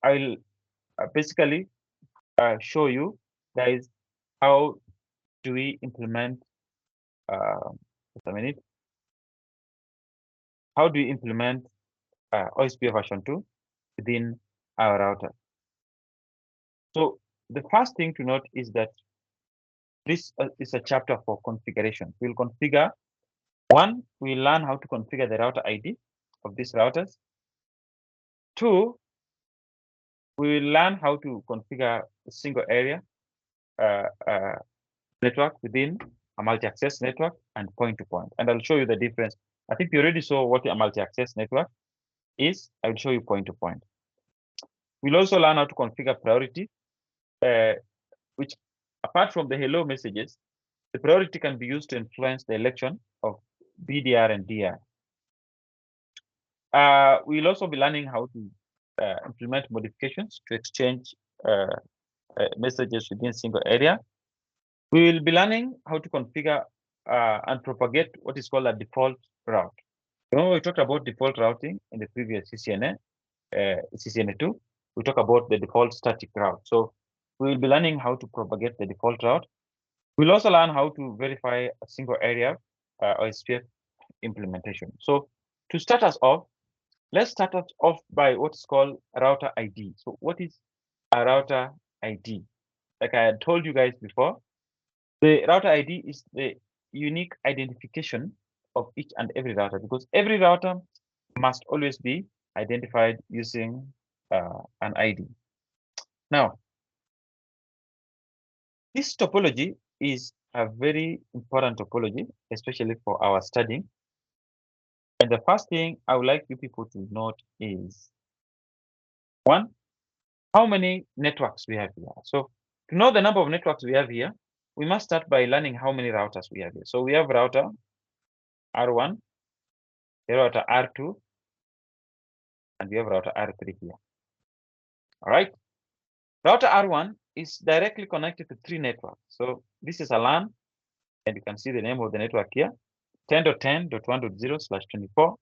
I'll basically show you guys how do we implement just a minute. How do we implement OSPF version 2 within our router? So the first thing to note is that this is a chapter for configuration. We'll configure. One, we learn how to configure the router ID of these routers. Two, we will learn how to configure a single area network within a multi-access network and point-to-point. And I'll show you the difference. I think you already saw what a multi-access network is. I will show you point-to-point. We'll also learn how to configure priority, which apart from the hello messages, the priority can be used to influence the election of BDR and DR. We'll also be learning how to implement modifications to exchange messages within a single area. We will be learning how to configure and propagate what is called a default route. Remember, we talked about default routing in the previous CCNA, CCNA2. We talked about the default static route. So we will be learning how to propagate the default route. We'll also learn how to verify a single area OSPF implementation. So to start us off, let's start us off by what is called a router ID. So what is a router ID? Like I had told you guys before, the router ID is the unique identification of each and every router, because every router must always be identified using an ID. Now, this topology is a very important topology, especially for our studying. And the first thing I would like you people to note is, one, how many networks we have here. So to know the number of networks we have here, we must start by learning how many routers we have here. So we have router R1, router R2, and we have router R3 here. All right. Router R1 is directly connected to 3 networks. So this is a LAN, and you can see the name of the network here, 10.10.1.0/24.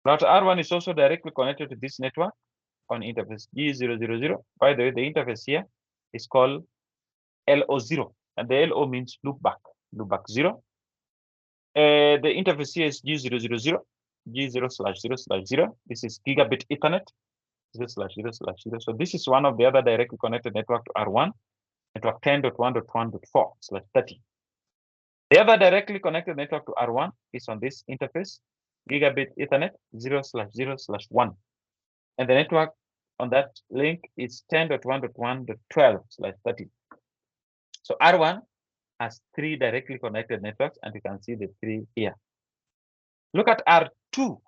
Router R1 is also directly connected to this network on interface G000. By the way, the interface here is called LO0, and the LO means loopback 0. The interface here is G000, G0/0/0. This is gigabit Ethernet, 0/0/0. So this is one of the other directly connected network to R1, network 10.1.1.4/30. The other directly connected network to R1 is on this interface, gigabit Ethernet 0/0/1. And the network on that link is 10.1.1.12/30. So R1 has 3 directly connected networks, and you can see the 3 here. Look at R2.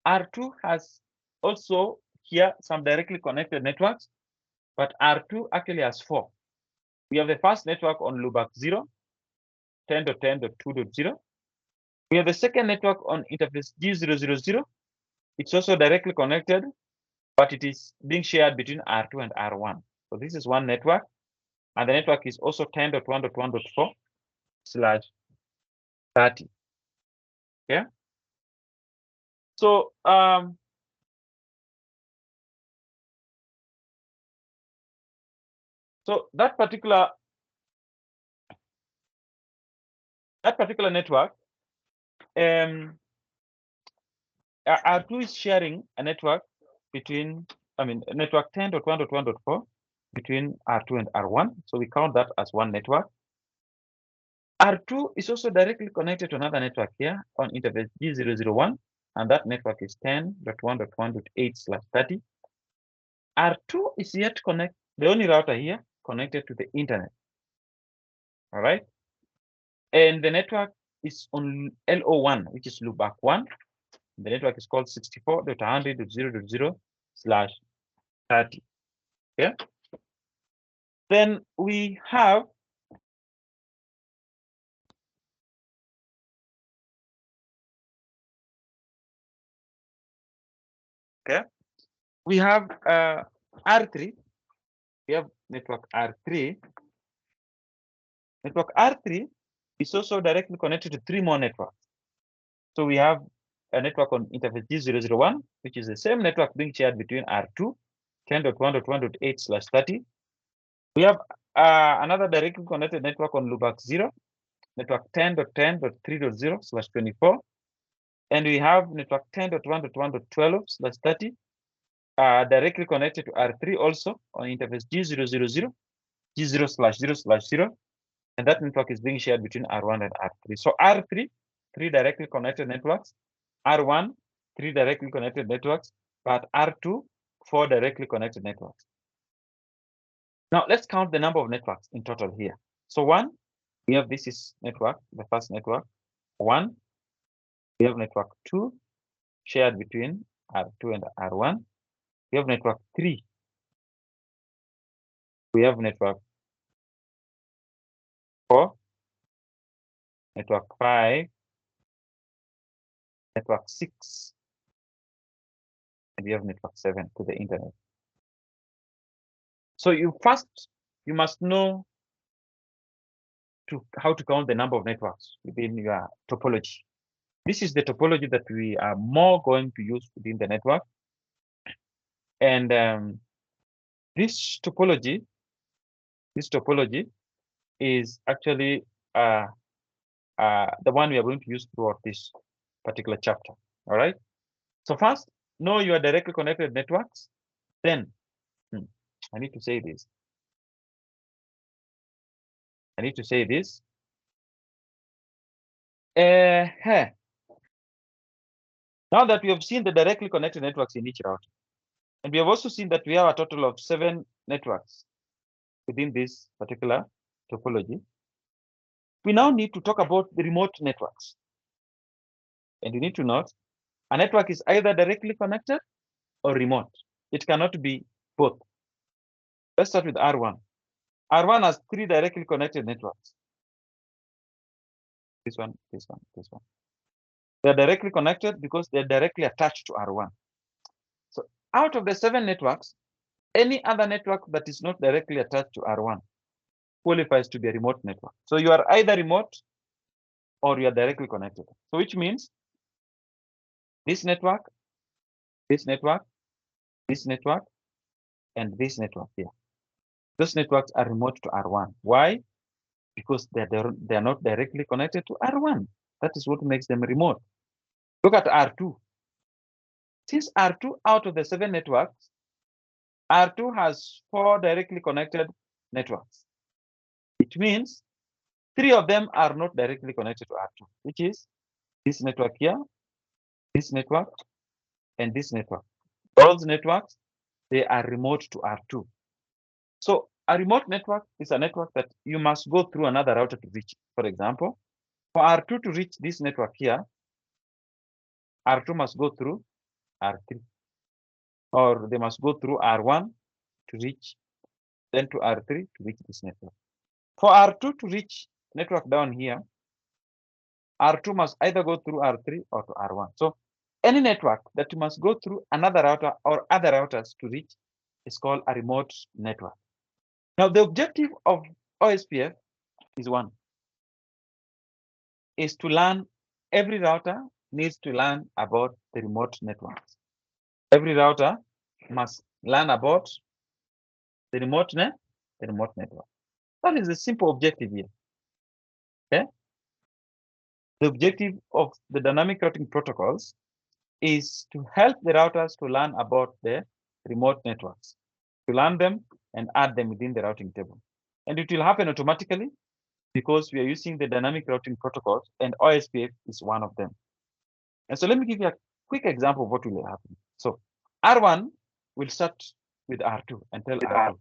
R2 has also here some directly connected networks, but R2 actually has 4. We have the first network on loopback 0, 10.10.2.0. We have the second network on interface G000. It's also directly connected, but it is being shared between R2 and R1. So this is one network, and the network is also 10.1.1.4/30. Yeah. So that particular network, R2 is sharing a network between, network 10.1.1.4 between R2 and R1. So we count that as one network. R2 is also directly connected to another network here on interface G001, and that network is 10.1.1.8/30. R2 is yet to connect, the only router here connected to the internet. All right. And the network is on LO1, which is loopback 1. The network is called 64.100.0.0/30. Yeah. Then we have we have R3. We have network R3. Network R3 is also directly connected to 3 more networks. So we have a network on interface G001, which is the same network being shared between R2, 10.1.1.8/30. We have another directly connected network on loopback 0, network 10.10.3.0/24. And we have network 10.1.1.12/30 directly connected to R3 also on interface G000, G0/0/0. And that network is being shared between R1 and R3. So R3, 3 directly connected networks. R1, 3 directly connected networks. But R2, 4 directly connected networks. Now let's count the number of networks in total here. So 1, we have this is network, the first network. 1, we have network 2 shared between R2 and R1. We have network 3. We have network 4, network 5, network 6, and we have network 7 to the internet. So you must know how to count the number of networks within your topology. This is the topology that we are more going to use within the network. And this topology is actually the one we are going to use throughout this particular chapter. All right. So first, know your directly connected networks. Then, I need to say this. Now that we have seen the directly connected networks in each router, and we have also seen that we have a total of 7 networks within this particular topology, we now need to talk about the remote networks. And you need to note, a network is either directly connected or remote. It cannot be both. Let's start with R1. R1 has 3 directly connected networks. This one, this one, this one. They're directly connected because they're directly attached to R1. So out of the 7 networks, any other network that is not directly attached to R1 qualifies to be a remote network. So you are either remote or you are directly connected. So which means this network, this network, this network, and this network here. Those networks are remote to R1. Why? Because they're not directly connected to R1. That is what makes them remote. Look at R2. Since R2 out of the 7 networks, R2 has 4 directly connected networks. It means 3 of them are not directly connected to R2, which is this network here, this network, and this network. Those networks, they are remote to R2. So a remote network is a network that you must go through another router to reach. For example, for R2 to reach this network here, R2 must go through R3. Or they must go through R1 to reach, then to R3 to reach this network. For R2 to reach network down here, R2 must either go through R3 or to R1. So any network that you must go through another router or other routers to reach is called a remote network. Now, the objective of OSPF is one, is to learn, every router needs to learn about the remote networks. Every router must learn about the remote network. That is the simple objective here. Okay. The objective of the dynamic routing protocols is to help the routers to learn about the remote networks, to learn them and add them within the routing table. And it will happen automatically because we are using the dynamic routing protocols, and OSPF is one of them. And so let me give you a quick example of what will happen. So R1 will start with R2 and tell R2.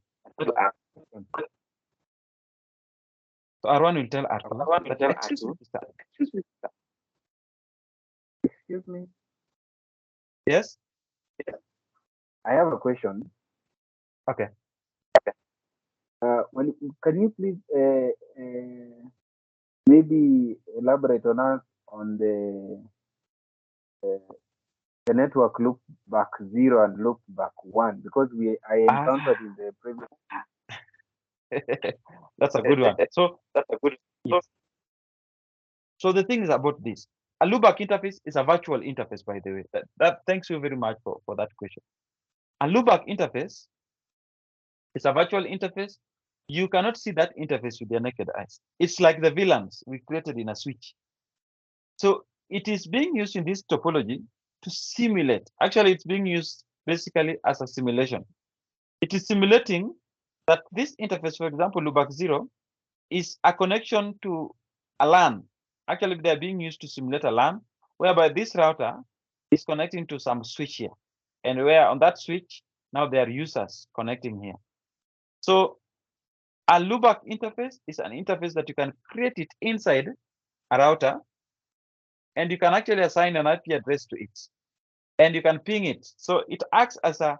So R1 will tell R2 excuse me. Yes? I have a question. Okay. Can you please maybe elaborate on the network loopback 0 and loopback 1, because I encountered in the previous. That's a good one. So yes. So the thing is about this. A loopback interface is a virtual interface, by the way. That thanks you very much for that question. A loopback interface It's a virtual interface. You cannot see that interface with your naked eyes. It's like the VLANs we created in a switch. So it is being used in this topology to simulate. Actually, it's being used basically as a simulation. It is simulating that this interface, for example, loopback 0, is a connection to a LAN. Actually, they're being used to simulate a LAN, whereby this router is connecting to some switch here. And where on that switch, now there are users connecting here. So a loopback interface is an interface that you can create it inside a router, and you can actually assign an IP address to it, and you can ping it. So it acts as and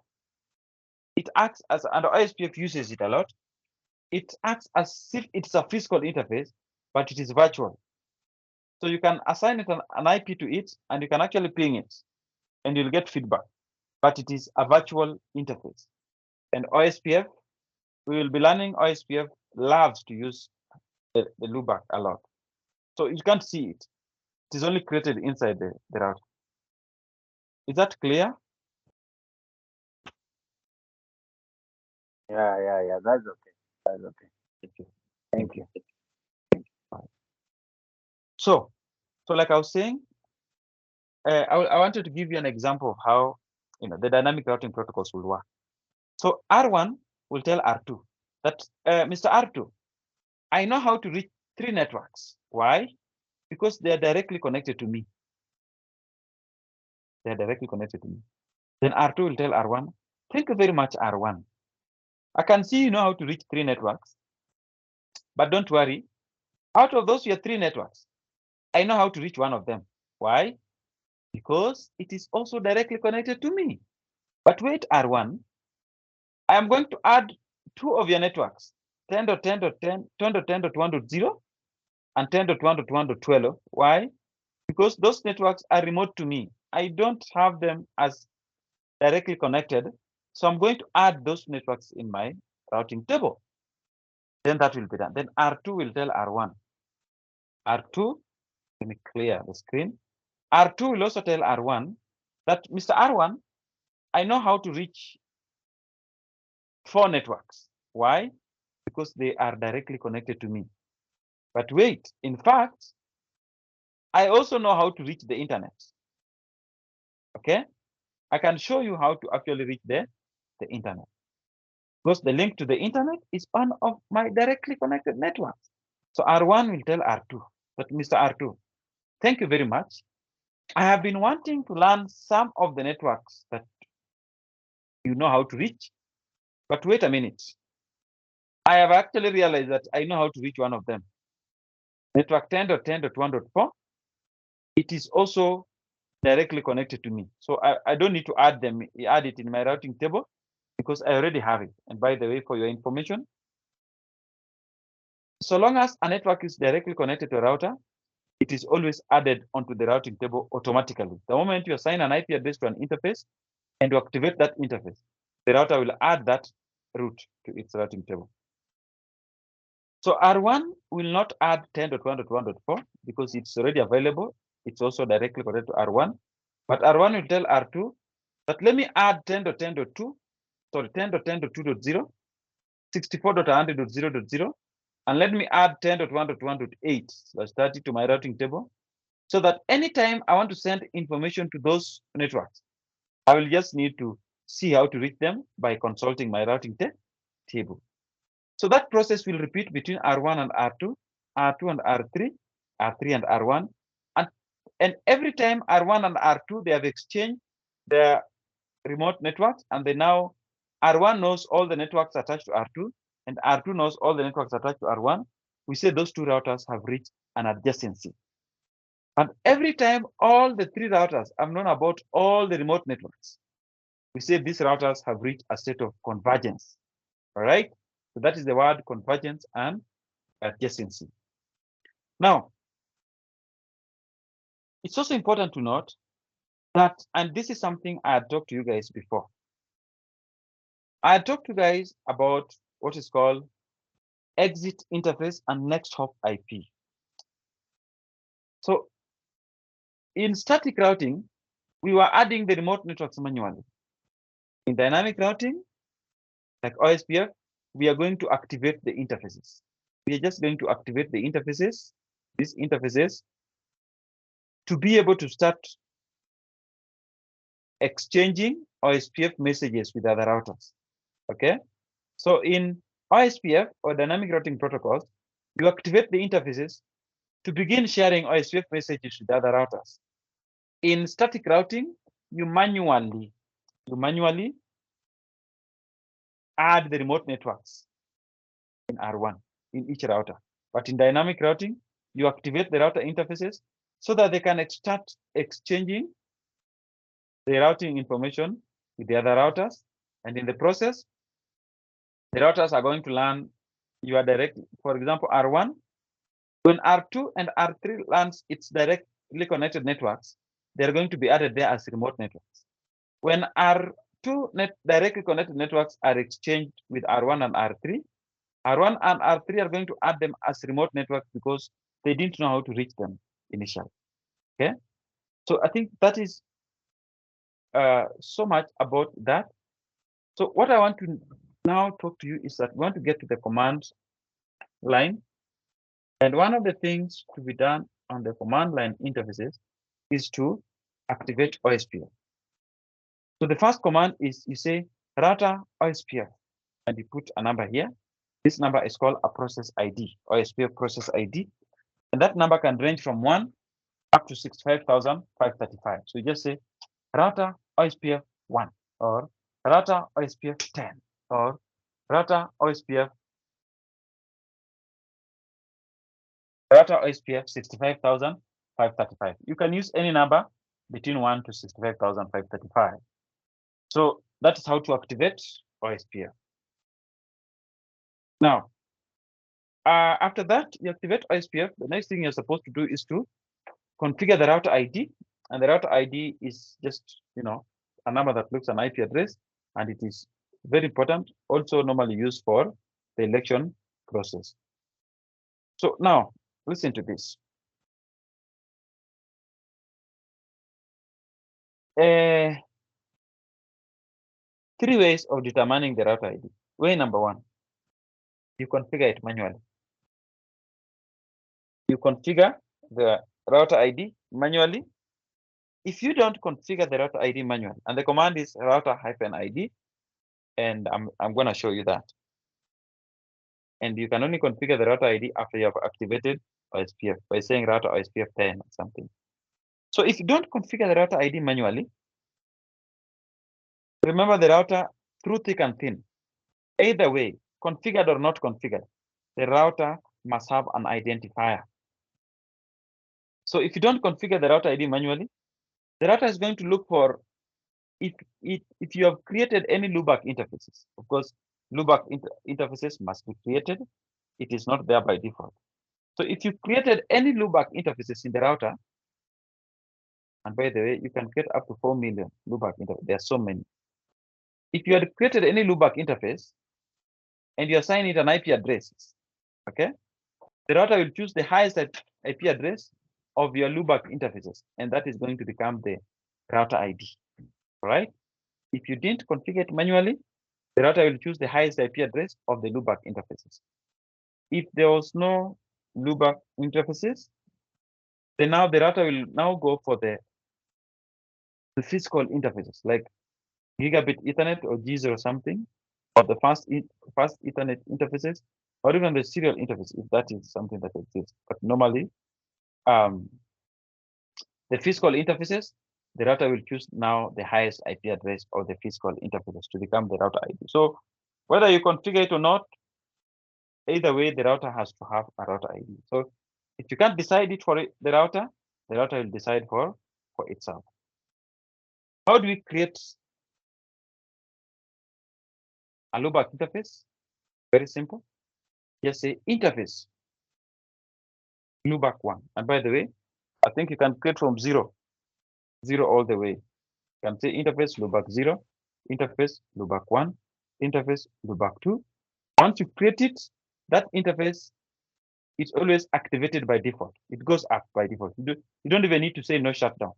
OSPF uses it a lot. It acts as if it's a physical interface, but it is virtual. So you can assign it an IP to it, and you can actually ping it, and you'll get feedback. But it is a virtual interface. And OSPF, we will be learning OSPF loves to use the loopback a lot. So you can't see it. It is only created inside the router. Is that clear? Yeah. That's okay. That's okay. Thank you. So like I was saying, I wanted to give you an example of how the dynamic routing protocols will work. So R1 will tell R2 that Mr. R2, I know how to reach 3 networks. Why? Because they are directly connected to me. They are directly connected to me. Then R2 will tell R1, thank you very much, R1. I can see you know how to reach 3 networks, but don't worry. Out of those your 3 networks, I know how to reach one of them. Why? Because it is also directly connected to me. But wait, R1, I am going to add 2 of your networks, 10.10.10.10.10.1.0 and 10.1.1.12. Why? Because those networks are remote to me. I don't have them as directly connected. So I'm going to add those networks in my routing table. Then that will be done. Then R2 will tell R1. R2, let me clear the screen. R2 will also tell R1 that Mr. R1, I know how to reach 4 networks. Why? Because they are directly connected to me. But wait, in fact, I also know how to reach the internet. Okay? I can show you how to actually reach the internet. Because the link to the internet is one of my directly connected networks. So R1 will tell R2, but Mr. R2, thank you very much. I have been wanting to learn some of the networks that you know how to reach, but wait a minute. I have actually realized that I know how to reach one of them. Network 10.10.1.4, it is also directly connected to me. So I don't need to add it in my routing table because I already have it. And by the way, for your information, so long as a network is directly connected to a router, it is always added onto the routing table automatically. The moment you assign an IP address to an interface and you activate that interface, the router will add that route to its routing table. So R1 will not add 10.1.1.4 because it's already available. It's also directly connected to R1. But R1 will tell R2 that let me add 10.10.2, sorry, 10.10.2.0, 64.100.0.0, and let me add 10.1.1.8 slash 30 to my routing table, so that anytime I want to send information to those networks, I will just need to see how to reach them by consulting my routing table. So that process will repeat between R1 and R2, R2 and R3, R3 and R1. And every time R1 and R2, they have exchanged their remote networks, and they now, R1 knows all the networks attached to R2, and R2 knows all the networks attached to R1. We say those 2 routers have reached an adjacency. And every time all the 3 routers have known about all the remote networks, we say these routers have reached a state of convergence. All right? So that is the word convergence and adjacency. Now, it's also important to note that, and this is something I had talked to you guys before. I had talked to you guys about what is called exit interface and next hop IP. So in static routing, we were adding the remote networks manually. In dynamic routing, like OSPF, we are going to activate the interfaces. We are just going to activate the interfaces, these interfaces, to be able to start exchanging OSPF messages with other routers. Okay, so in OSPF or dynamic routing protocols, you activate the interfaces to begin sharing OSPF messages with other routers. In static routing, you manually add the remote networks in R1 in each router. But in dynamic routing, you activate the router interfaces so that they can start exchanging the routing information with the other routers. And in the process, the routers are going to learn your direct, for example, R1. When R2 and R3 learns its directly connected networks, they're going to be added there as remote networks. When R2 directly connected networks are exchanged with R1 and R3, R1 and R3 are going to add them as remote networks because they didn't know how to reach them initially. Okay, so I think that is so much about that. So what I want to now talk to you is that we want to get to the command line. And one of the things to be done on the command line interfaces is to activate OSPF. So the first command is you say router OSPF, and you put a number here. This number is called a process ID, OSPF process ID. And that number can range from 1 up to 65,535. So you just say router OSPF 1 or router OSPF 10 or router OSPF 65,535. You can use any number between 1 to 65,535. So that is how to activate OSPF. Now, after that, you activate OSPF. The next thing you're supposed to do is to configure the router ID. And the router ID is just, a number that looks an IP address. And it is very important, also normally used for the election process. So now, listen to this. 3 ways of determining the router ID. Way number 1, you configure it manually. You configure the router ID manually. If you don't configure the router ID manually, and the command is router-ID, and I'm going to show you that. And you can only configure the router ID after you have activated OSPF by saying router OSPF 10 or something. So if you don't configure the router ID manually, remember the router through thick and thin. Either way, configured or not configured, the router must have an identifier. So if you don't configure the router ID manually, the router is going to look for if you have created any loopback interfaces. Of course, loopback interfaces must be created. It is not there by default. So if you created any loopback interfaces in the router, and by the way, you can get up to 4 million loopback interfaces. There are so many. If you had created any loopback interface and you assign it an IP address, okay, the router will choose the highest IP address of your loopback interfaces, and that is going to become the router ID. Right? If you didn't configure it manually, the router will choose the highest IP address of the loopback interfaces. If there was no loopback interfaces, then now the router will now go for the physical interfaces like gigabit Ethernet or G0 or something, or the fast Ethernet interfaces, or even the serial interface if that is something that exists. But normally, the physical interfaces, the router will choose now the highest IP address of the physical interfaces to become the router ID. So whether you configure it or not, either way, the router has to have a router ID. So if you can't decide it for the router will decide for itself. How do we create a loopback interface? Very simple. Just say interface loopback 1. And by the way, I think you can create from 0 all the way. You can say interface loopback 0, interface loopback 1, interface loopback 2. Once you create it, that interface is always activated by default. It goes up by default. You don't even need to say no shutdown.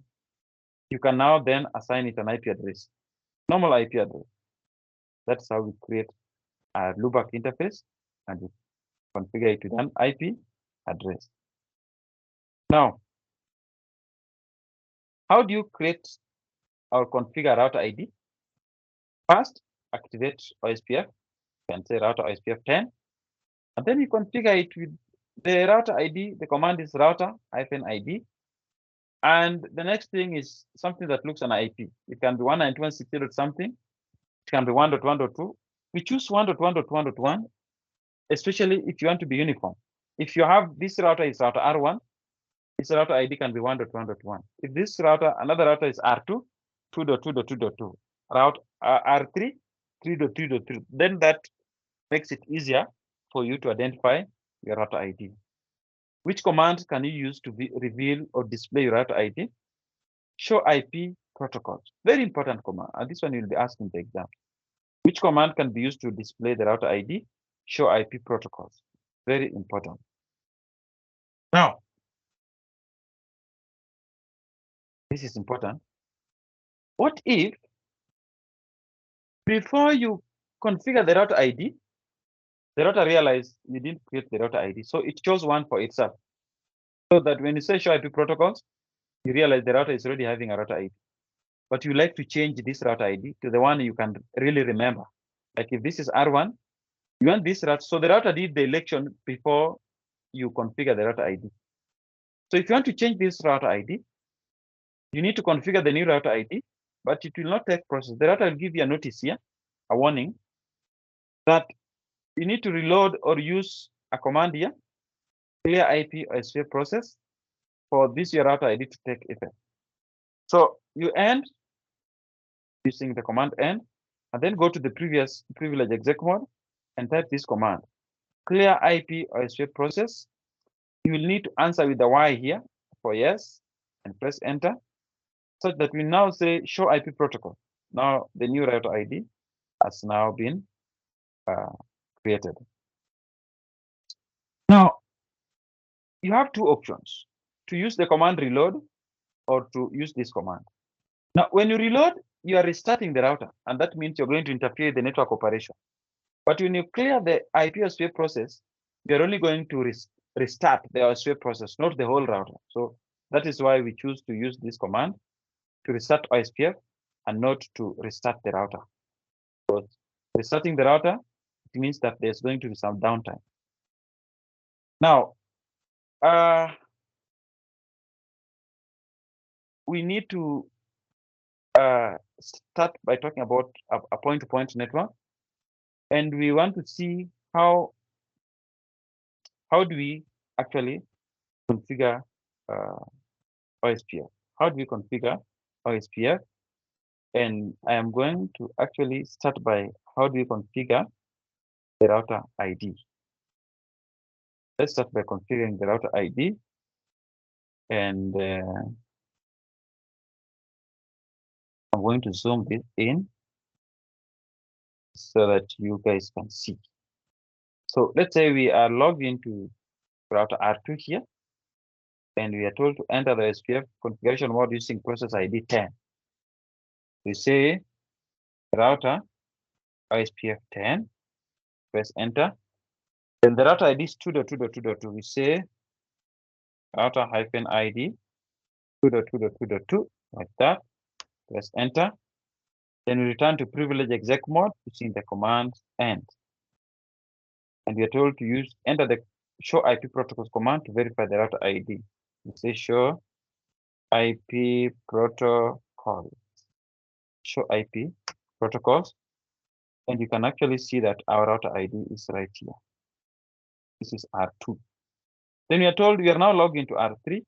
You can now then assign it an IP address, normal IP address. That's how we create loopback interface, and you configure it with an IP address. Now, how do you create or configure router ID? First, activate OSPF. You can say router OSPF 10, and then you configure it with the router ID. The command is router-ID. And the next thing is something that looks an IP. It can be 192.168 something. It can be 1.1.2. We choose 1.1.1.1, especially if you want to be uniform. If you have this router is router R1, this router ID can be 1.1.1. If this router, another router is R2, 2.2.2.2. Route R3, 3.3.3. Then that makes it easier for you to identify your router ID. Which command can you use to reveal or display your router ID? Show IP protocols. Very important command. And this one you'll be asking the exam. Which command can be used to display the router ID? Show IP protocols. Very important. Now, this is important. What if before you configure the router ID, the router realized you didn't create the router ID, so it chose one for itself. So that when you say show IP protocols, you realize the router is already having a router ID. But you like to change this router ID to the one you can really remember. Like if this is R1, you want this router. So the router did the election before you configure the router ID. So if you want to change this router ID, you need to configure the new router ID, but it will not take process. The router will give you a notice here, a warning, that you need to reload or use a command here, clear IP OSPF process, for this your router ID to take effect. So you end using the command end, and then go to the previous privilege exec mode and type this command, clear IP OSPF process. You will need to answer with the Y here for yes, and press enter, such that we now say show IP protocol. Now the new router ID has now been created. Now, you have two options, to use the command reload or to use this command. Now, when you reload, you are restarting the router, and that means you're going to interfere with the network operation. But when you clear the IP OSPF process, you're only going to restart the OSPF process, not the whole router. So that is why we choose to use this command to restart OSPF and not to restart the router. So restarting the router, it means that there's going to be some downtime. Now, we need to start by talking about a point-to-point network, and we want to see how do we actually configure OSPF. How do we configure OSPF? And I am going to actually start by how do we configure the router ID. Let's start by configuring the router ID, and I'm going to zoom this in so that you guys can see. So let's say we are logged into router R2 here, and we are told to enter the OSPF configuration mode using process ID 10. We say router OSPF 10, press enter. Then the router ID is 2.2.2.2. We say router -ID 2.2.2.2, like that. Press enter. Then we return to privilege exec mode using the command end. And we are told to enter the show IP protocols command to verify the router ID. We say show IP protocol. Show IP protocols. And you can actually see that our router ID is right here. This is R2. Then we are told we are now logged into R3.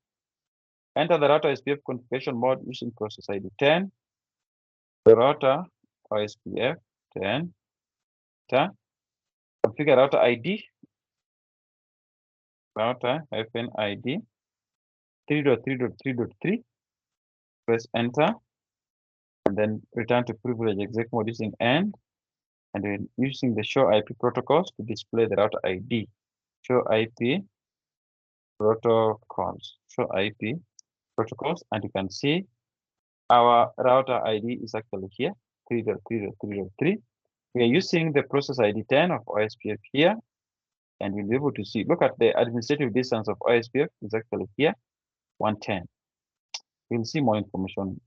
Enter the router OSPF configuration mode using process ID 10. The router OSPF 10. Configure router ID. Router -ID 3.3.3.3. Press enter. And then return to privilege exec mode using end. And then using the show IP protocols to display the router ID. Show IP protocols. Show IP protocols, and you can see our router ID is actually here, 3.3.3.3. We are using the process ID 10 of OSPF here, and you'll be able to see, look at the administrative distance of OSPF is actually here, 110. You'll see more information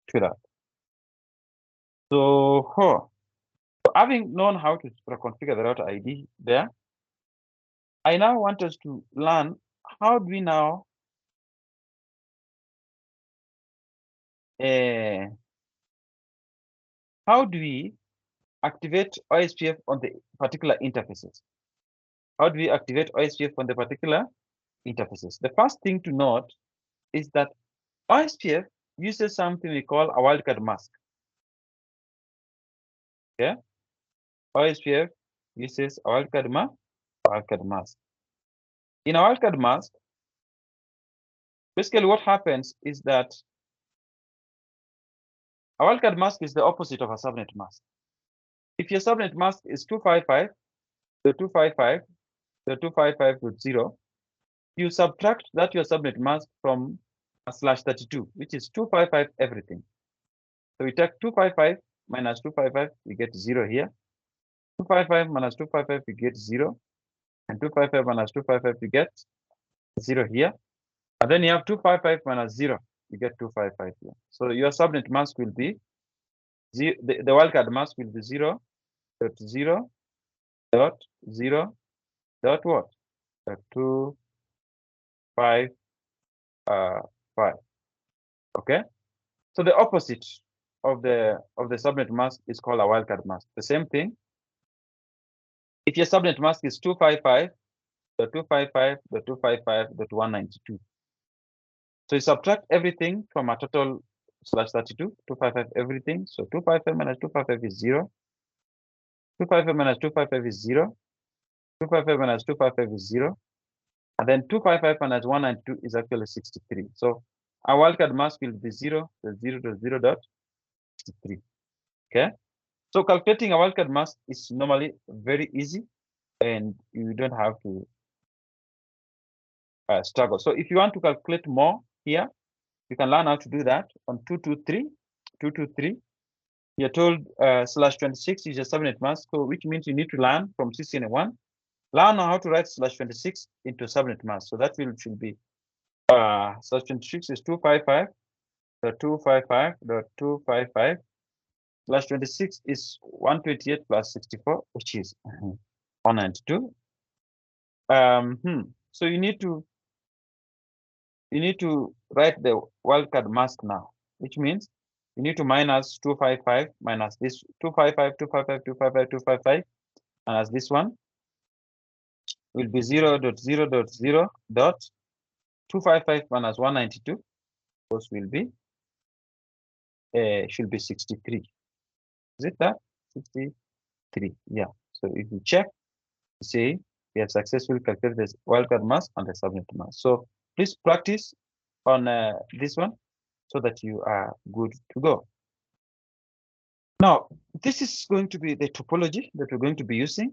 to that. So, having known how to configure the router ID there, I now want us to learn how do we now how do we activate OSPF on the particular interfaces? How do we activate OSPF on the particular interfaces? The first thing to note is that OSPF uses something we call a wildcard mask. Okay, OSPF uses a wildcard mask. In a wildcard mask, basically what happens is that a wildcard mask is the opposite of a subnet mask. If your subnet mask is 255.255.255.0, you subtract that your subnet mask from a /32, which is 255 everything. So we take 255 minus 255, we get 0 here. 255 minus 255, we get 0. And 255 minus 255, we get 0 here. And then you have 255 minus 0, you get 255 here. So your subnet mask will be, the wildcard mask will be 0.0.0 dot what? 255. Okay. So the opposite of the subnet mask is called a wildcard mask. The same thing. If your subnet mask is 255.255.255.192. So you subtract everything from a total /32, 255 everything. So 255 minus 255 is 0. 255 minus 255 is 0. 255 minus 255 is 0. And then 255 minus 192 is actually 63. So our wildcard mask will be 0.0.0.63. Okay. So calculating a wildcard mask is normally very easy, and you don't have to struggle. So if you want to calculate more here, you can learn how to do that on 223. You're told /26 is your subnet mask, so which means you need to learn from 1601. Learn how to write /26 into subnet mask. So that should be /26 is 255.255.255. /26 is 128 plus 64, which is 192. So you need to write the wildcard mask now, which means you need to minus 255 minus this 255, 255, 255, 255, minus this one will be 0.0.0.255 minus 192. Those will be should be 63. Is it that? 63. Yeah. So if you check, you see we have successfully calculated this wildcard mask and the subnet mask. So please practice on this one so that you are good to go. Now, this is going to be the topology that we're going to be using.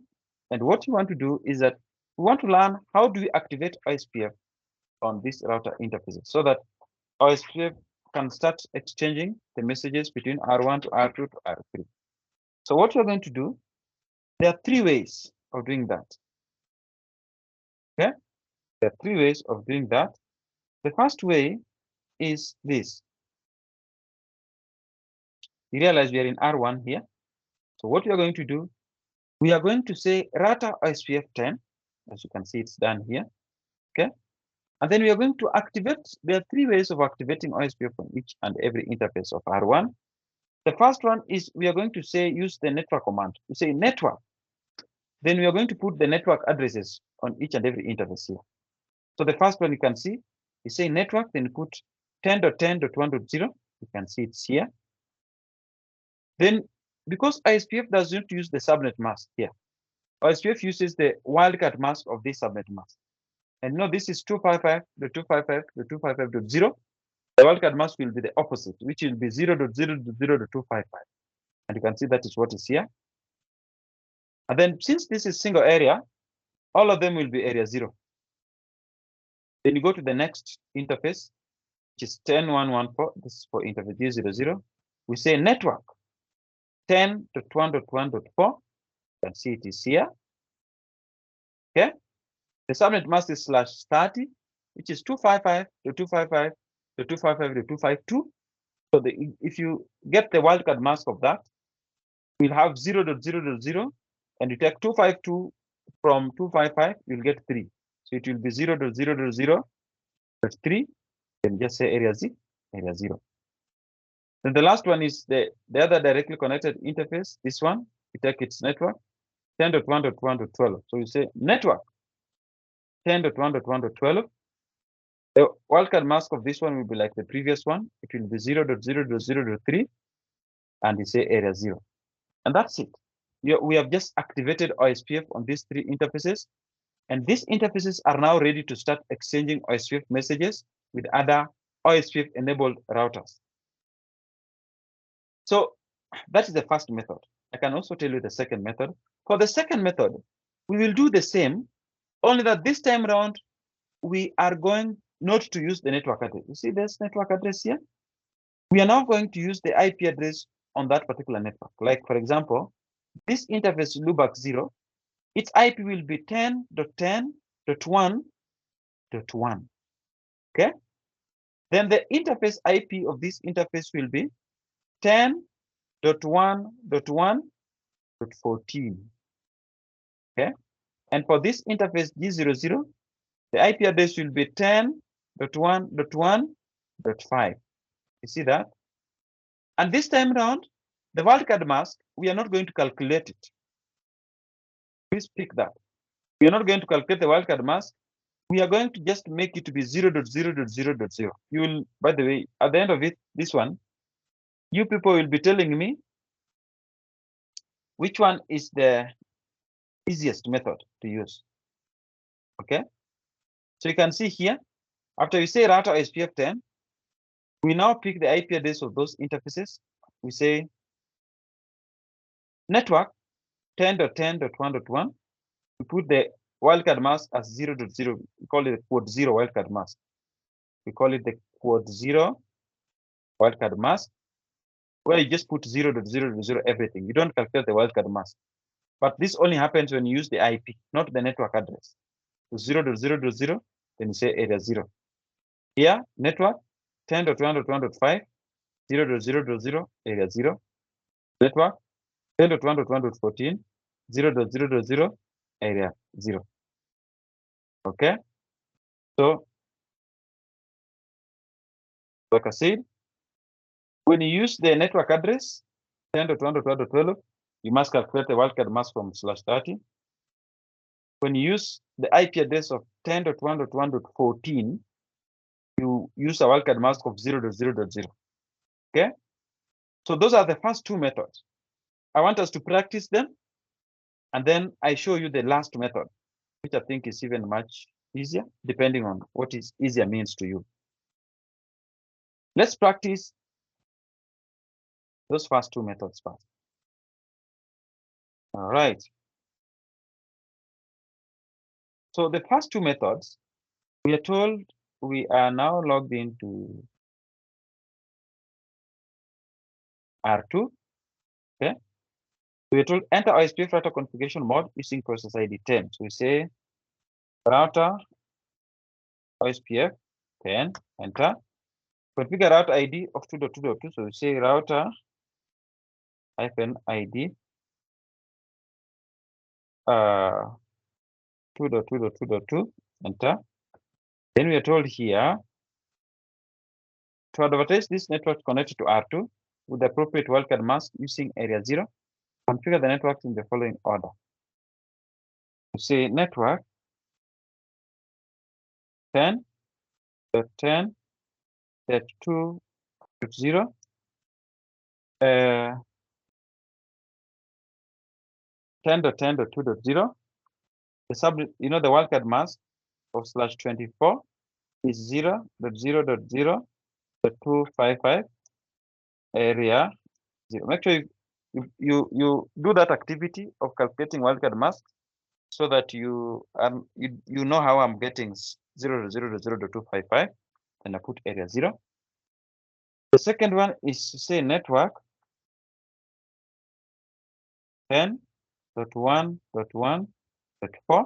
And what you want to do is that we want to learn how do we activate OSPF on this router interfaces so that OSPF can start exchanging the messages between R1 to R2 to R3. So what you're going to do, there are 3 ways of doing that. Okay? There are 3 ways of doing that. The first way is this. You realize we are in R1 here. So what we are going to do, we are going to say router OSPF 10, as you can see it's done here. Okay? And then we are going to activate, there are 3 ways of activating OSPF on each and every interface of R1. The first one is we are going to say use the network command. We say network. Then we are going to put the network addresses on each and every interface here. So the first one you can see, you say network, then you put 10.10.1.0. You can see it's here. Then because OSPF does not use the subnet mask here, OSPF uses the wildcard mask of this subnet mask. And no, this is 255.255.255.0. The wildcard mask will be the opposite, which will be 0.0.0.255. And you can see that is what is here. And then since this is single area, all of them will be area 0. Then you go to the next interface, which is 10.1.1.4. This is for interface 0.0. We say network. 10.1.1.4. You can see it is here. Okay. The subnet mask is /30, which is 255.255.255.252. So if you get the wildcard mask of that, we'll have 0.0.0, and you take 252 from 255, you'll get 3. So it will be 0.0.0.3. Then just say area 0. Then the last one is the other directly connected interface. This one, you take its network, 10.1.1.12. So you say network 10.1.1.12. The wildcard mask of this one will be like the previous one. It will be 0.0.0.3, and you say area 0. And that's it. We have just activated OSPF on these 3 interfaces. And these interfaces are now ready to start exchanging OSPF messages with other OSPF-enabled routers. So that is the first method. I can also tell you the second method. For the second method, we will do the same, only that this time around, we are going not to use the network address. You see this network address here? We are now going to use the IP address on that particular network. Like, for example, this interface loopback 0, its IP will be 10.10.1.1. Okay? Then the interface IP of this interface will be 10.1.1.14. Okay? And for this interface G00, the IP address will be 10.1.1.5. You see that? And this time around, the wildcard mask, we are not going to calculate it. Please pick that. We are not going to calculate the wildcard mask. We are going to just make it to be 0.0.0.0. You will, by the way, at the end of it, this one, you people will be telling me which one is the easiest method to use. Okay? So you can see here, after you say router OSPF10, we now pick the IP address of those interfaces. We say network 10.10.1.1. We put the wildcard mask as 0.0. We call it quad 0 wildcard mask. We call it the quad 0 wildcard mask, where you just put 0.0.0 everything. You don't calculate the wildcard mask. But this only happens when you use the IP, not the network address. So 0.0.0, then you say area 0. Here, network 10.1.1.5, 0.0.0, area 0. Network 10.1.1.14, 0.0.0, area 0. Okay? So, like I said, when you use the network address 10.1.1.12, you must calculate the wildcard mask from /30. When you use the IP address of 10.1.1.14, you use a wildcard mask of 0.0.0. Okay? So those are the first 2 methods. I want us to practice them, and then I show you the last method, which I think is even much easier, depending on what is easier means to you. Let's practice those first 2 methods first. All right. So the first 2 methods, we are told we are now logged into R2. Okay. We are told enter OSPF router configuration mode using process ID 10. So we say router OSPF 10, enter. Configure router ID of 2.2.2. So we say router -ID 2.2.2.2, enter. Then we are told here to advertise this network connected to R2 with the appropriate wildcard mask using area 0. Configure the network in the following order. We say network 10.10.2.0 10.10.2.0. The the wildcard mask of /24 is 0.0.0.255 area 0. Make sure you do that activity of calculating wildcard mask so that you know how I'm getting 0.0.0.255, and I put area 0. The second one is to say network 10.1.1.4.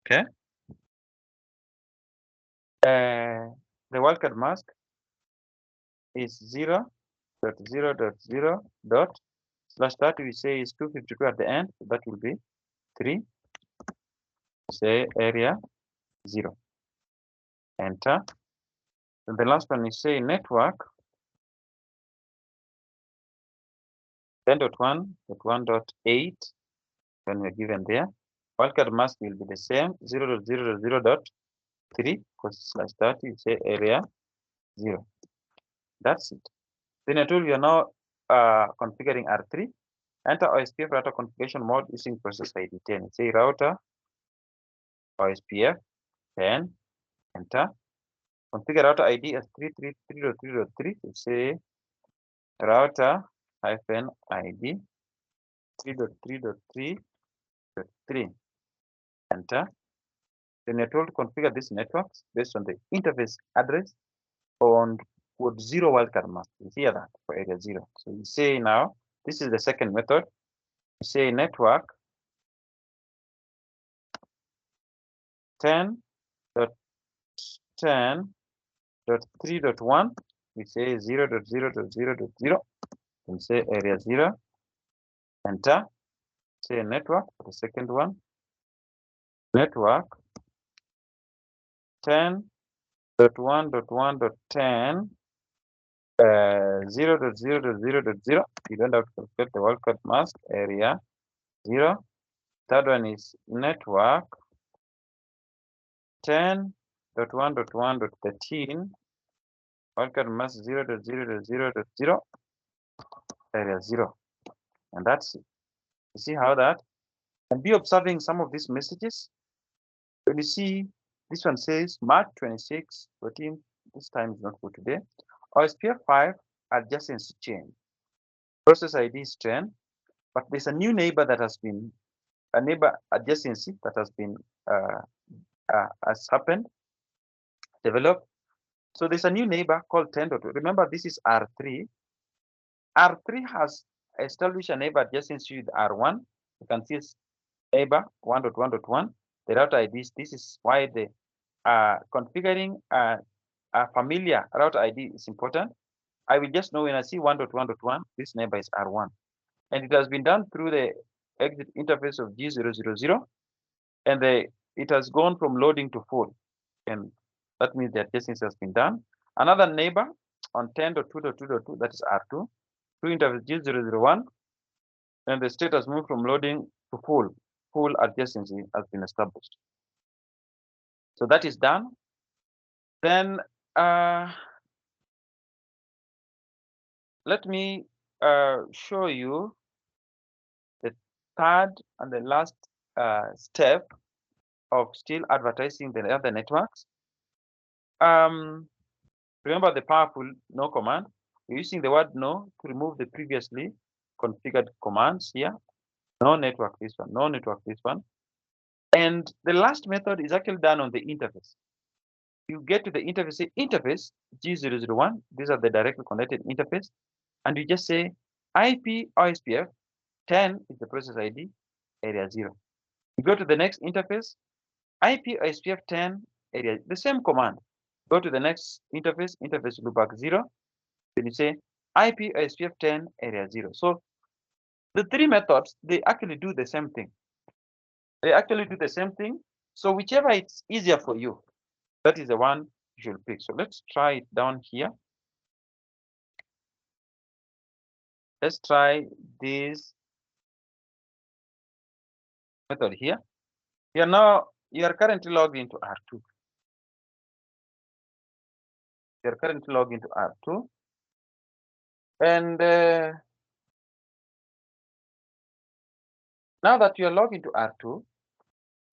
Okay. The wildcard mask is 0.0.0 dot slash that we say is 252 at the end. So that will be 3. Say area 0. Enter. And the last one is say network 10.1.1.8 when we're given there. Wildcard mask will be the same 0.0.0.3 because slash that you say area 0. That's it. Then I told you are now configuring R3. Enter OSPF router configuration mode using process ID 10. Say router OSPF 10. Enter. Configure router ID as 333.3.3. So say router hyphen ID 3.3.3.3. Enter. Then you're told to configure these networks based on the interface address on port 0 wildcard mask. You hear that for area 0. So you say now, this is the second method. You say network 10.10.3.1. We say 0.0.0.0. And say area 0. Enter. Say network for the second one. Network 10.1.1.10 0.0.0.0. You don't have to calculate the wildcard mask area 0. Third one is network 10.1.1.13 wildcard mask 0.0.0.0 area 0. And that's it. You see how that? And be observing some of these messages. When you see this one says March 26, 14, this time is not for today. OSPF5 adjacency change. Process ID is 10, but there's a new neighbor that has been, a neighbor adjacency that has been, has happened, developed. So there's a new neighbor called 10. Remember, this is R3. R3 has established a neighbor adjacency with R1. You can see it's neighbor 1.1.1. The router ID, this is why the configuring a familiar router ID is important. I will just know when I see 1.1.1, this neighbor is R1. And it has been done through the exit interface of G000, and it has gone from loading to full. And that means the adjacency has been done. Another neighbor on 10.2.2.2, that is R2, through interface G001, and the state has moved from loading to full. Full adjacency has been established. So that is done. Then let me show you the third and the last step of still advertising the other networks. Remember the powerful no command. We're using the word no to remove the previously configured commands here. No network this one, no network this one. And the last method is actually done on the interface. You get to the interface, say interface G001. These are the directly connected interface. And you just say IP OSPF 10 is the process ID, area 0. You go to the next interface, IP OSPF 10, area, the same command. Go to the next interface, interface loopback 0. Then you say IP OSPF 10, area 0. So the three methods, they actually do the same thing. They actually do the same thing. So whichever it's easier for you, that is the one you should pick. So let's try it down here. Let's try this method here. You are currently logged into R2. You are currently logged into R2. And now that you are logged into R2,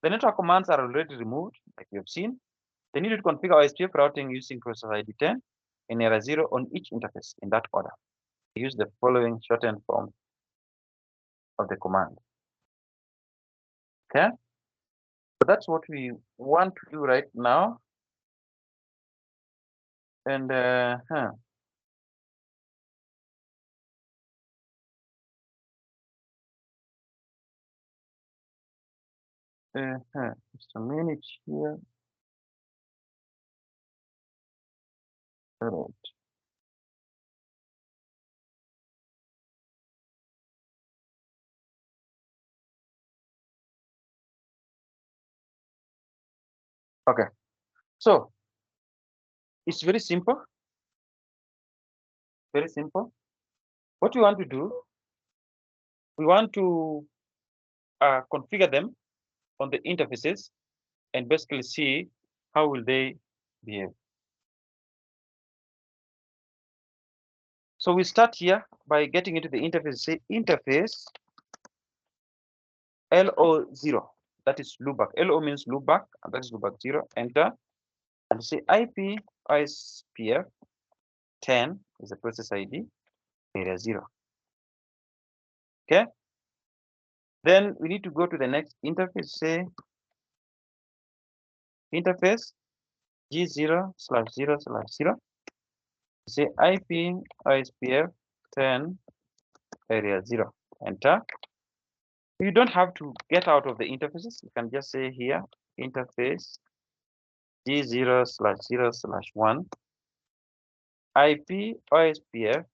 the network commands are already removed, like you have seen. They need to configure OSPF routing using process ID 10 and area 0 on each interface in that order. Use the following shortened form of the command. Okay? So that's what we want to do right now. And Just a minute here. All right. Okay. So it's very simple. Very simple. What we want to do, we want to configure them on the interfaces and basically see how will they behave. So we start here by getting into the interface. Say interface LO0. That is loopback. LO means loopback, and that is loopback 0. Enter and say IP OSPF 10 is the process ID, area 0. Okay. Then we need to go to the next interface. Say interface G0/0/0. Say IP OSPF 10 area 0. Enter. You don't have to get out of the interfaces. You can just say here interface G0/0/1 IP OSPF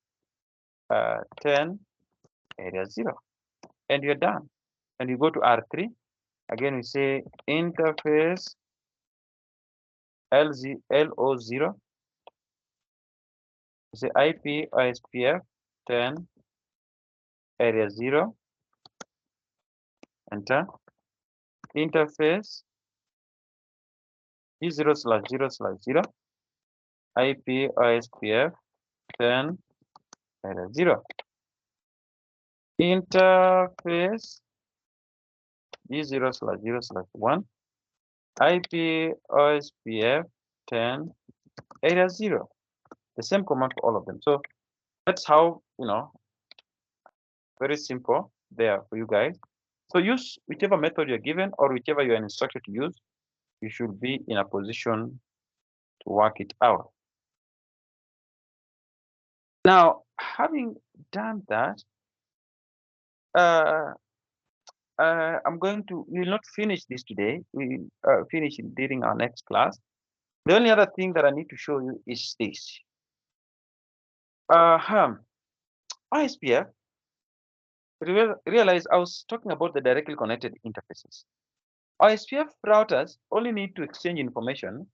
10 area 0, and you're done. And you go to R3 again. We say interface LO0. We say IP OSPF 10 area 0. Enter. Interface G0/0/0 IP OSPF 10 area 0. Interface G0/0/1 IP OSPF 10 area 0. The same command for all of them. So that's how, very simple there for you guys. So use whichever method you're given or whichever you're instructed to use. You should be in a position to work it out. Now, having done that, I'm going to, we will not finish this today. We will finish it during our next class. The only other thing that I need to show you is this. OSPF, realize I was talking about the directly connected interfaces. OSPF routers only need to exchange information.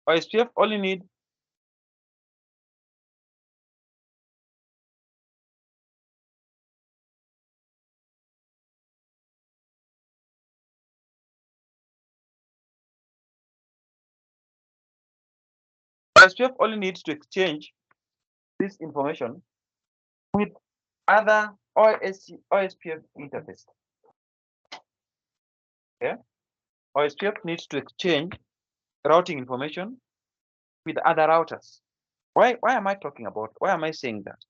OSPF only need OSPF only needs to exchange this information with other OSPF interface. Okay, OSPF needs to exchange routing information with other routers. Why am I talking about? Why am I saying that?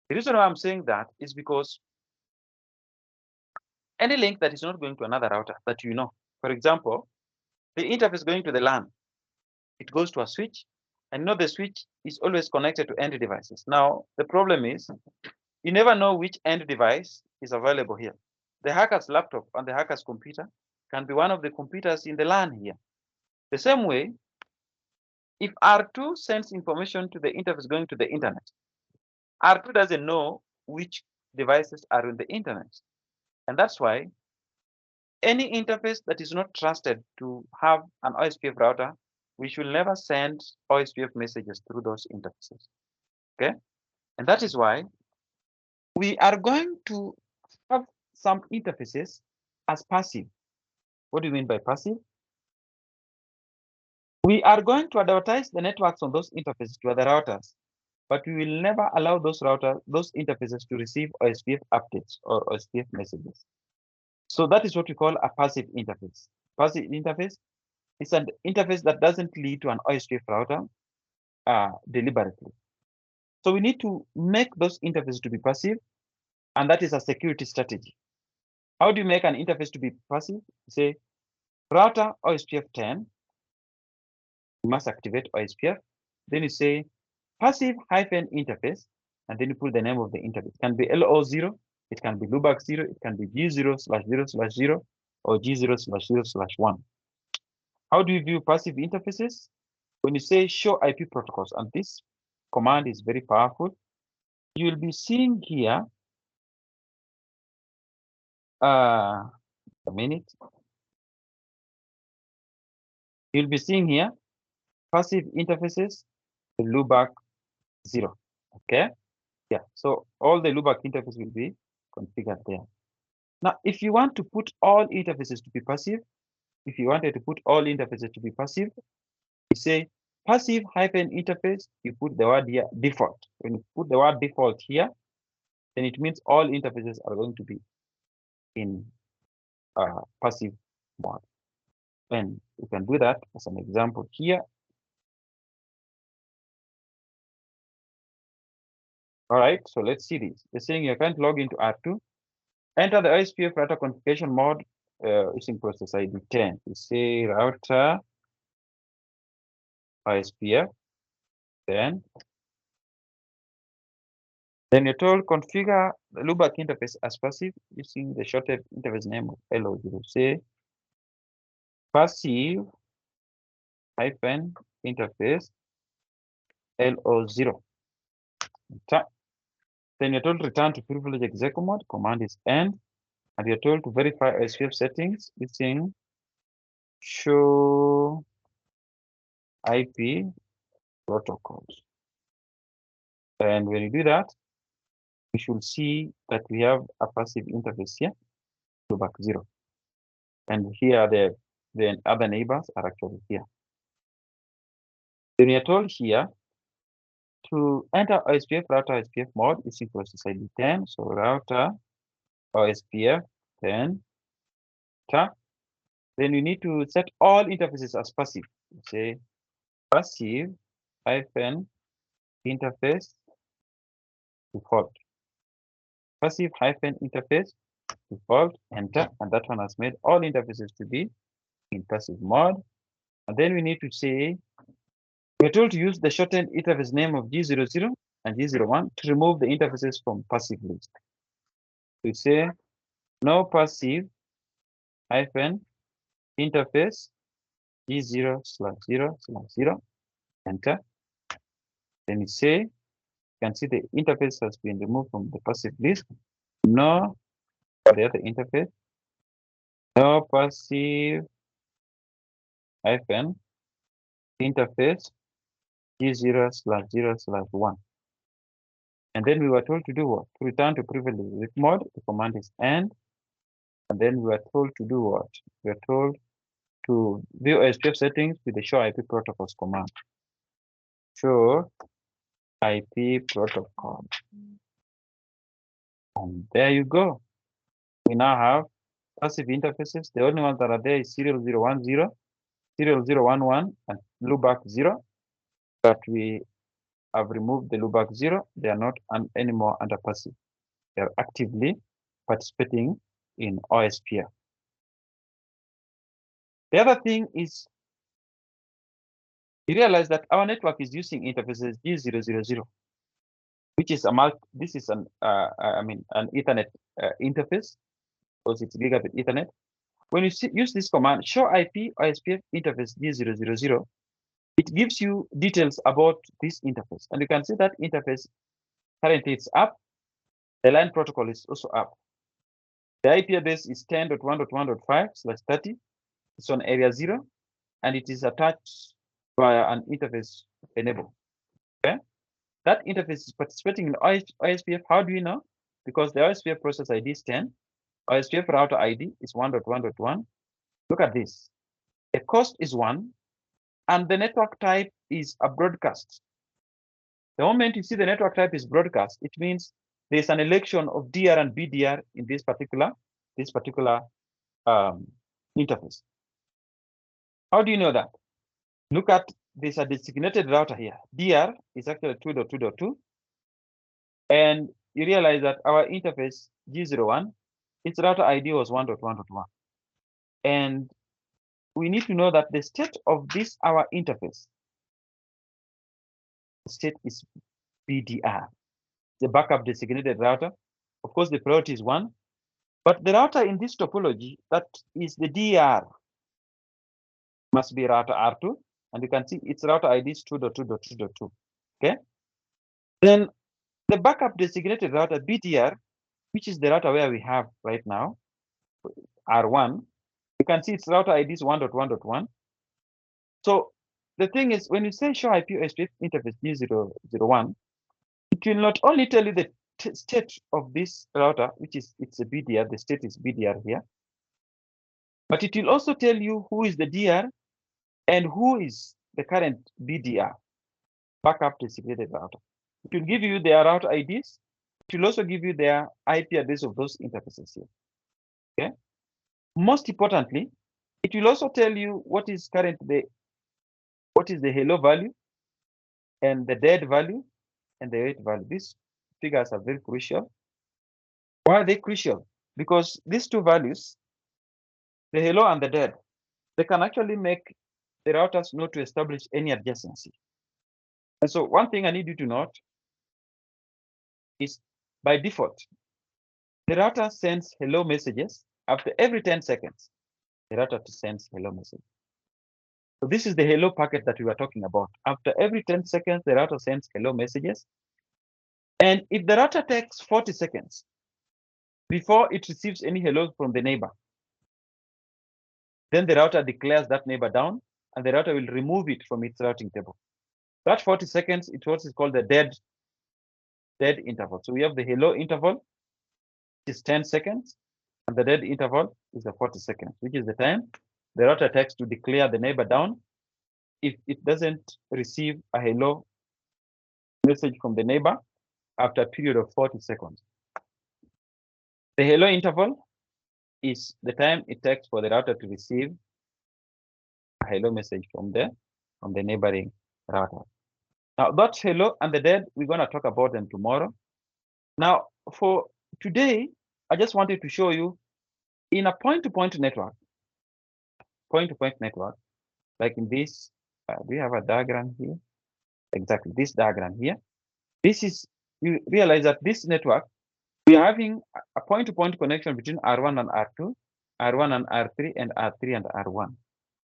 The reason why I'm saying that is because any link that is not going to another router that for example, the interface going to the LAN, it goes to a switch, and the switch is always connected to end devices. Now, the problem is you never know which end device is available here. The hacker's laptop and the hacker's computer can be one of the computers in the LAN here. The same way, if R2 sends information to the interface going to the internet, R2 doesn't know which devices are in the internet. And that's why any interface that is not trusted to have an OSPF router, we should never send OSPF messages through those interfaces. Okay? And that is why we are going to have some interfaces as passive. What do you mean by passive? We are going to advertise the networks on those interfaces to other routers, but we will never allow those interfaces to receive OSPF updates or OSPF messages. So that is what we call a passive interface. Passive interface is an interface that doesn't lead to an OSPF router deliberately. So we need to make those interfaces to be passive, and that is a security strategy. How do you make an interface to be passive? Say router OSPF 10, you must activate OSPF. Then you say passive -interface, and then you put the name of the interface. It can be LO0, It can be loopback 0, it can be G0/0/0, or G0/0/1. How do you view passive interfaces? When you say show IP protocols, and this command is very powerful, you will be seeing here, a minute. You'll be seeing here passive interfaces, the loopback 0. Okay. Yeah. So all the loopback interface will be configured there. Now, if you want to put all interfaces to be passive, if you wanted to put all interfaces to be passive, you say passive -interface, you put the word here default. When you put the word default here, then it means all interfaces are going to be in passive mode. And you can do that as an example here. All right, so let's see this. They're saying you can't log into R2. Enter the OSPF router configuration mode using process ID 10. You say router OSPF 10. Then you're told configure the loopback interface as passive using the shorted interface name of LO0. Say passive -interface LO0. Then you're told to return to privilege execute mode. Command is end. And you're told to verify OSPF settings using show IP protocols. And when you do that, we should see that we have a passive interface here, loopback 0. And here the other neighbors are actually here. Then you're told here to enter OSPF router OSPF mode using process ID 10. So router OSPF 10. Then you need to set all interfaces as passive. Say passive -interface default. Passive -interface default, enter, and that one has made all interfaces to be in passive mode. And then we need to say, we're told to use the shortened interface name of G00 and G01 to remove the interfaces from passive list. We say no passive -interface G0/0/0, enter. Then we say, you can see the interface has been removed from the passive list. No, for the other interface, no passive -interface G0/0/1. And then we were told to do what? To return to privilege mode. The command is end. And then we were told to do what? We were told to view OSPF settings with the show IP protocols command. Show IP protocol. And there you go. We now have passive interfaces. The only ones that are there is serial 010, serial 011, and loopback 0. But we have removed the loopback 0. They are not anymore under passive. They are actively participating in OSPF. The other thing is, you realize that our network is using interfaces G000, which is this is an Ethernet interface, because it's gigabit Ethernet. When you use this command, show IP OSPF interface G000, it gives you details about this interface. And you can see that interface currently it's up. The line protocol is also up. The IP address is 10.1.1.5/30. It's on area 0, and it is attached via an interface enable. Okay, that interface is participating in OSPF. How do you know? Because the OSPF process ID is 10. OSPF router ID is 1.1.1. Look at this. The cost is 1, and the network type is a broadcast. The moment you see the network type is broadcast, it means there's an election of DR and BDR in this particular interface. How do you know that? Look at this, a designated router here. DR is actually 2.2.2. And you realize that our interface G01, its router ID was 1.1.1. And we need to know that the state of this, our interface, the state is BDR, the backup designated router. Of course, the priority is 1. But the router in this topology, that is the DR, must be router R2. And you can see its router ID is 2.2.2.2. Okay. Then the backup designated router BDR, which is the router where we have right now, R1, you can see its router ID is 1.1.1. So the thing is, when you say show IP OSPF interface D001, it will not only tell you the state of this router, which is it's a BDR, the state is BDR here, but it will also tell you who is the DR and who is the current BDR, backup designated router. It will give you their router IDs. It will also give you their IP address of those interfaces here. Okay. Most importantly, it will also tell you what is the hello value and the dead value and the wait value. These figures are very crucial. Why are they crucial? Because these two values, the hello and the dead, they can actually make the routers know to establish any adjacency. And so one thing I need you to note is by default, the router sends hello messages after every 10 seconds. The router sends hello message. So this is the hello packet that we were talking about. After every 10 seconds, the router sends hello messages. And if the router takes 40 seconds before it receives any hello from the neighbor, then the router declares that neighbor down, and the router will remove it from its routing table. That 40 seconds, it's what is called the dead interval. So we have the hello interval, which is 10 seconds, and the dead interval is the 40 seconds, which is the time the router takes to declare the neighbor down if it doesn't receive a hello message from the neighbor after a period of 40 seconds. The hello interval is the time it takes for the router to receive a hello message from the neighboring router. Now that hello and the dead, we're going to talk about them tomorrow. Now for today, I just wanted to show you in a point-to-point network, like in this, we have a diagram here, exactly this diagram here. This is, you realize that this network, we are having a point-to-point connection between R1 and R2, R1 and R3, and R3 and R1.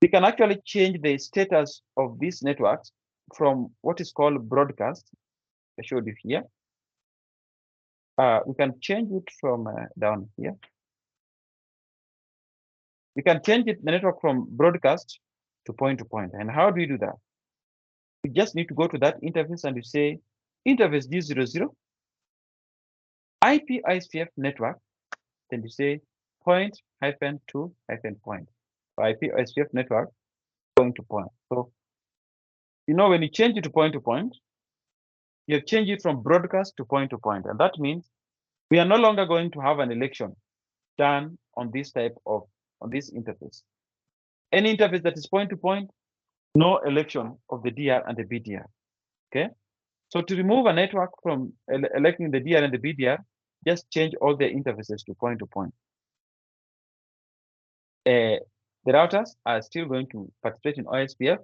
We can actually change the status of these networks from what is called broadcast. I showed you here. We can change it from down here. We can change the network from broadcast to point-to-point. And how do we do that? You just need to go to that interface and you say interface D00, IP OSPF network, then you say point -2 -point. So IP OSPF network, point-to-point. So, you know, when you change it to point-to-point, you have changed it from broadcast to point-to-point. And that means we are no longer going to have an election done on this type of, on this interface. Any interface that is point-to-point, no election of the DR and the BDR. Okay. So to remove a network from electing the DR and the BDR, just change all the interfaces to point-to-point. The routers are still going to participate in OSPF.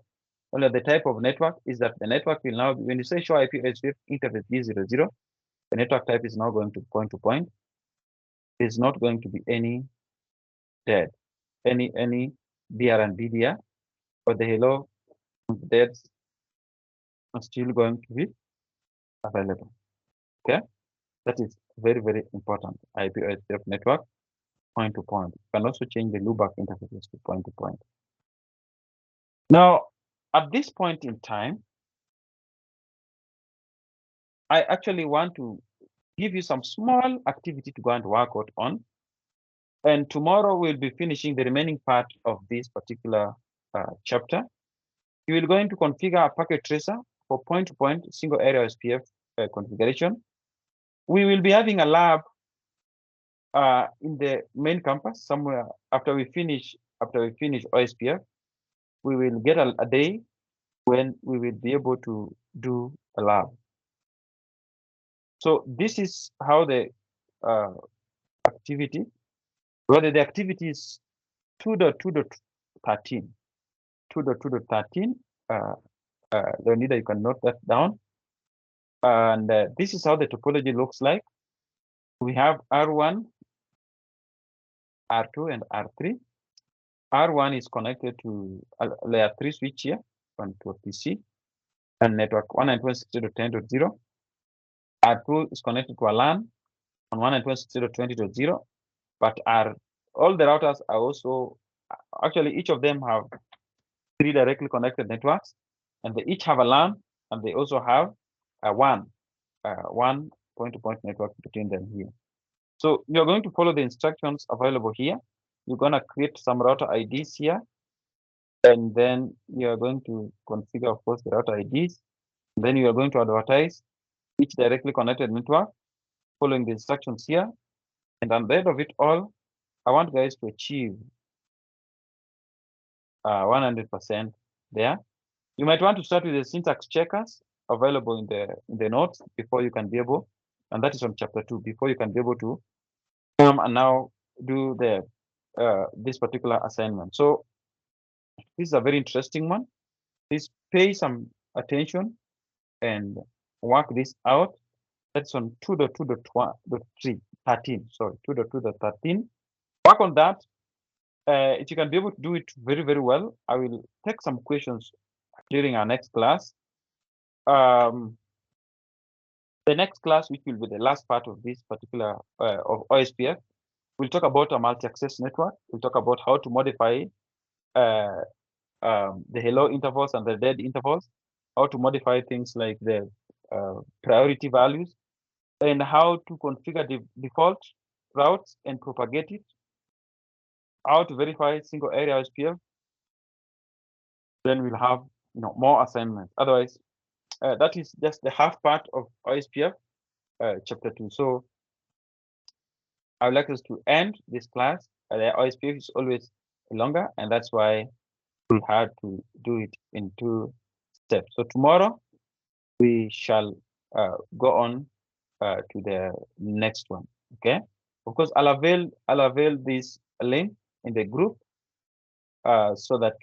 Only the type of network is that the network will now, when you say show IP OSPF interface D00, the network type is now going to point-to-point. There's not going to be any dead, any DR and BDR, but the hello deads are still going to be available. Okay, that is very, very important. IP OSPF network, point-to-point. You can also change the loopback interfaces to point-to-point. Now, at this point in time, I actually want to give you some small activity to go and work out on. And tomorrow we'll be finishing the remaining part of this particular chapter. You will going to configure a packet tracer for point-to-point single area OSPF configuration. We will be having a lab in the main campus somewhere after we finish OSPF. We will get a day when we will be able to do a lab. So this is how the activity, whether the activity is 2.2.13. 2.2.13. Leonida, you can note that down. And this is how the topology looks like. We have R1, R2, and R3. R1 is connected to a layer 3 switch here on to a PC and network 192.168.10.0. R2 is connected to a LAN on 192.168.20.0, but all the routers are also, actually each of them have 3 directly connected networks, and they each have a LAN, and they also have a one point-to-point network between them here. So you're going to follow the instructions available here. You're going to create some router IDs here, and then you're going to configure, of course, the router IDs. And then you are going to advertise each directly connected network following the instructions here. And at the end of it all, I want guys to achieve 100% there. You might want to start with the syntax checkers available in the notes before you can be able, and that is on chapter 2, before you can be able to come and now do the this particular assignment. So this is a very interesting one. Please pay some attention and work this out. That's on 2.2.3.13. Sorry, 2.2.13. Work on that. If you can be able to do it very, very well, I will take some questions during our next class. The next class, which will be the last part of this particular of OSPF, we'll talk about a multi-access network. We'll talk about how to modify the hello intervals and the dead intervals, how to modify things like the priority values, and how to configure the default routes and propagate it, how to verify single area OSPF. Then we'll have more assignments. Otherwise, that is just the half part of OSPF chapter 2. So I would like us to end this class. The OSPF is always longer, and that's why we had to do it in 2 steps. So tomorrow we shall go on to the next one. Okay. Of course, I'll avail this link in the group so that